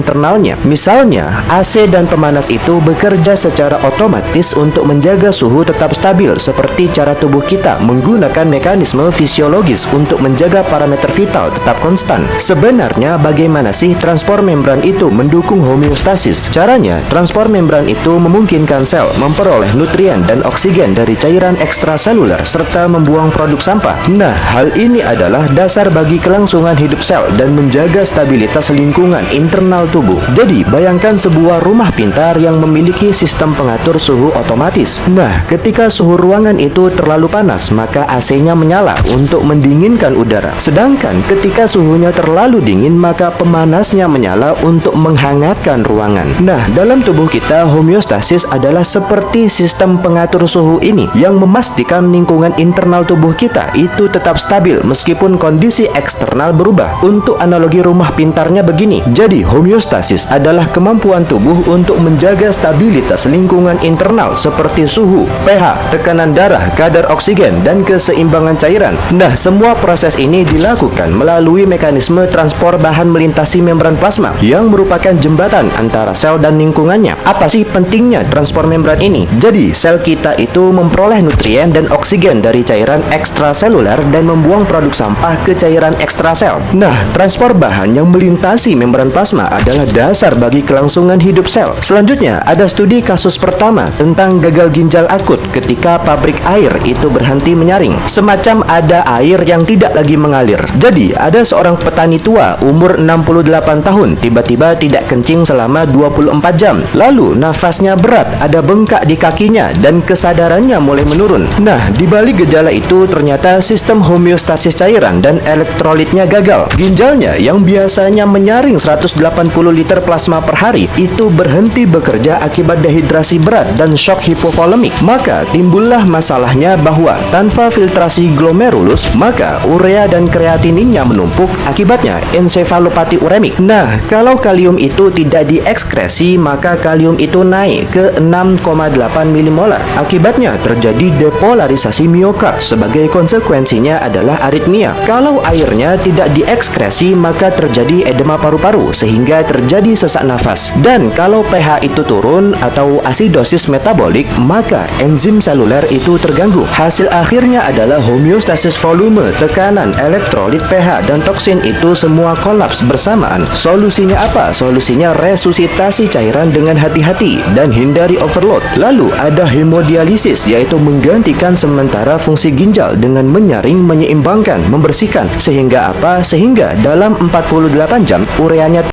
internalnya. Misalnya, AC dan pemanas itu bekerja secara otomatis untuk menjaga suhu tetap stabil seperti cara tubuh kita menggunakan mekanisme fisiologis untuk menjaga parameter vital tetap konstan. Sebenarnya bagaimana sih transport membran itu mendukung homeostasis? Caranya, transport membran itu memungkinkan sel memperoleh nutrien dan oksigen dari cairan ekstraseluler serta membuang produk sampah. Nah, hal ini adalah dasar bagi kelangsungan hidup sel dan menjaga stabilitas lingkungan internal tubuh. Jadi, bayangkan sebuah rumah pintar yang memiliki sistem pengatur suhu otomatis. Nah, ketika suhu ruangan itu terlalu panas, maka AC-nya menyala untuk mendinginkan udara. Sedangkan ketika suhunya terlalu dingin, maka pemanasnya menyala untuk menghangatkan ruangan. Nah, dalam tubuh kita, homeostasis adalah seperti sistem pengatur suhu ini yang memastikan lingkungan internal tubuh kita itu tetap stabil meskipun kondisi eksternal berubah. Untuk analogi rumah pintarnya begini. Jadi, homeostasis adalah kemampuan tubuh untuk menjaga stabilitas lingkungan internal seperti suhu, pH, tekanan darah, kadar oksigen, dan keseimbangan cairan. Nah, semua proses ini dilakukan melalui mekanisme transport bahan melintasi membran plasma yang merupakan jembatan antara sel dan lingkungannya. Apa sih pentingnya transport membran ini? Jadi, sel kita itu memperoleh nutrien dan oksigen dari cairan ekstraseluler dan membuang produk sampah ke cairan ekstrasel. Nah, transport bahan yang melintasi membran plasma adalah dasar bagi kelangsungan hidup sel. Selanjutnya, ada studi kasus pertama tentang gagal ginjal akut ketika pabrik air itu berhenti menyaring. Semacam ada air yang tidak lagi mengalir. Jadi, ada seorang petani tua umur 68 tahun tiba-tiba tidak kencing selama 24 jam. Lalu, nafasnya berat, ada bengkak di kakinya, dan kesadarannya mulai menurun. Nah, di balik gejala itu ternyata sistem homeostasis cairan dan elektrolitnya gagal. Ginjalnya yang biasanya menyaring 180 liter plasma per hari itu berhenti bekerja akibat dehidrasi berat dan shock hipovolemik. Maka timbullah masalahnya bahwa tanpa filtrasi glomerulus, maka urea dan kreatininnya menumpuk, akibatnya ensefalopati uremik. Nah, kalau kalium itu tidak diekskresi, maka kalium itu naik ke 6,8 milimolar. Akibatnya terjadi depolarisasi miokard. Sebagai konsekuensinya adalah aritmia. Kalau airnya tidak diekskresi, maka terjadi edema paru-paru sehingga terjadi sesak nafas. Dan kalau pH itu turun atau asidosis metabolik, maka enzim seluler itu terganggu. Hasil akhirnya adalah homeostasis volume, tekanan, elektrolit, pH, dan toksin itu semua kolaps bersamaan. Solusinya apa? Solusinya resusitasi cairan dengan hati-hati dan hindari overload. Lalu ada hemodialisis, yaitu menggantikan sementara fungsi ginjal dengan menyaring, menyeimbangkan, membersihkan. Sehingga apa? Sehingga dalam 48 jam ureanya